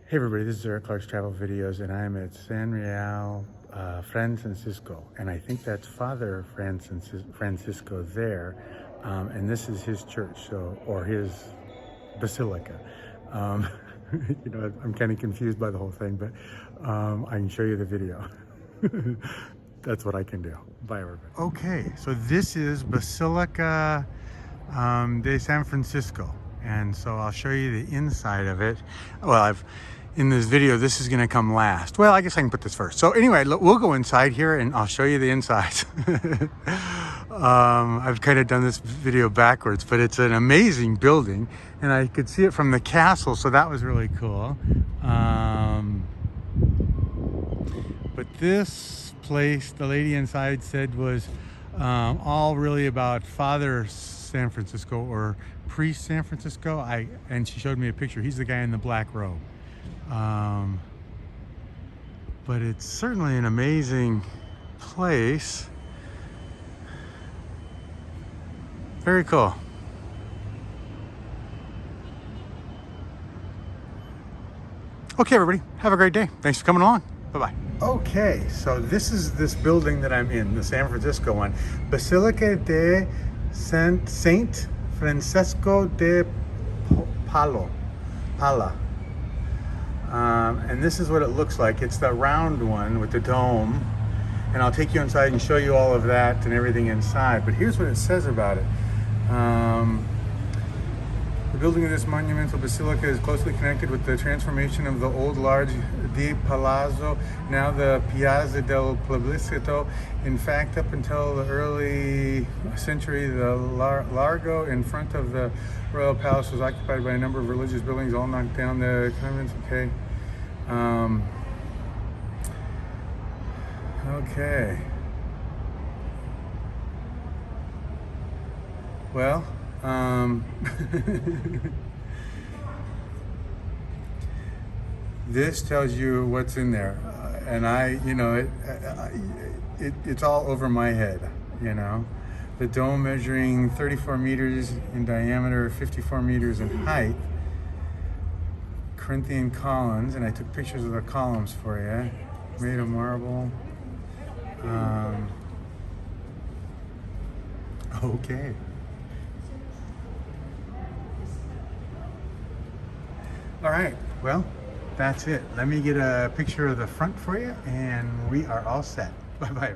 Hey everybody, this is Eric Clark's Travel Videos, and I'm at San Francisco, and I think that's Father Francisco there, and this is his church, or his basilica. I'm kind of confused by the whole thing, but I can show you the video. That's what I can do. Bye everybody. Okay, so this is Basilica de San Francisco, and so I'll show you the inside of it. Well, in this video, this is gonna come last. Well, I guess I can put this first. So anyway, we'll go inside here and I'll show you the insides. I've kind of done this video backwards, but it's an amazing building and I could see it from the castle, so that was really cool. But this place, the lady inside said, was all really about Father San Francisco, or Priest San Francisco. And she showed me a picture. He's the guy in the black robe. But it's certainly an amazing place. Very cool. Okay, everybody, have a great day. Thanks for coming along. Bye-bye. Okay, so this is this building that I'm in, the San Francisco one. Basilica de Saint Francisco de Paola. And this is what it looks like. It's the round one with the dome. And I'll take you inside and show you all of that and everything inside. But here's what it says about it. The building of this monumental basilica is closely connected with the transformation of the old large Di Palazzo, now the Piazza del Plebiscito. In fact, up until the early century, the Largo in front of the Royal Palace was occupied by a number of religious buildings, all knocked down. The convents, okay. Okay. Well, this tells you what's in there, and it's all over my head, The dome measuring 34 meters in diameter, 54 meters in height. Corinthian columns, and I took pictures of the columns for you. Made of marble. Okay. All right, well, that's it. Let me get a picture of the front for you, and we are all set. Bye-bye.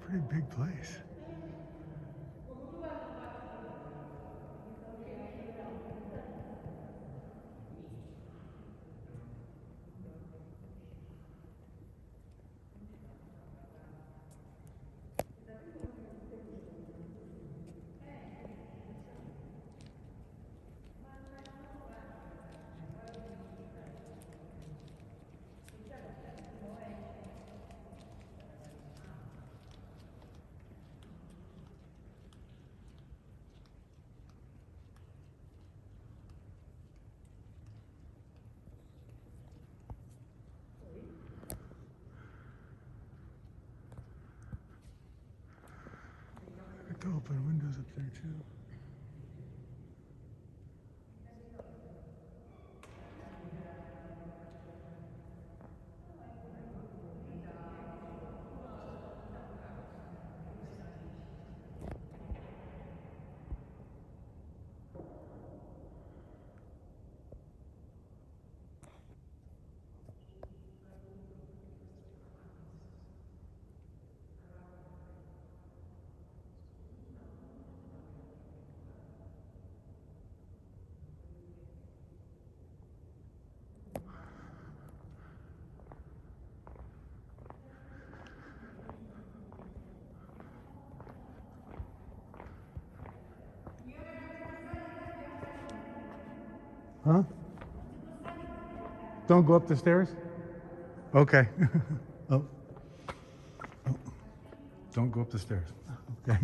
Pretty big place. Open windows up there too. Huh? Don't go up the stairs? Okay. Oh. Oh. Don't go up the stairs. Okay.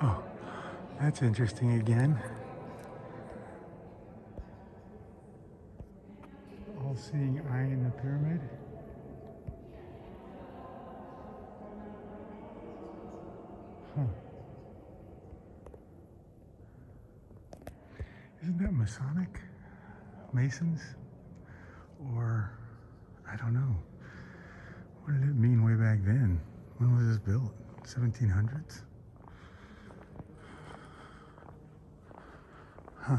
Oh, that's interesting again. All-seeing eye in the pyramid. Huh. Isn't that Masonic? Masons? Or, I don't know. What did it mean way back then? When was this built? 1700s? Huh.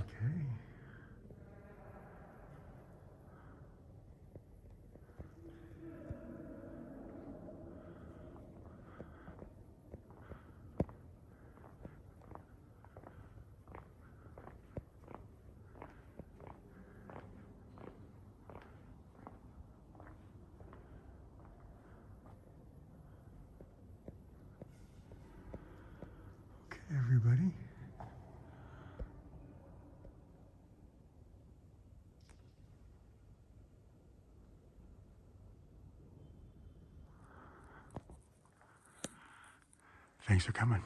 Okay. Okay, everybody. Thanks for coming.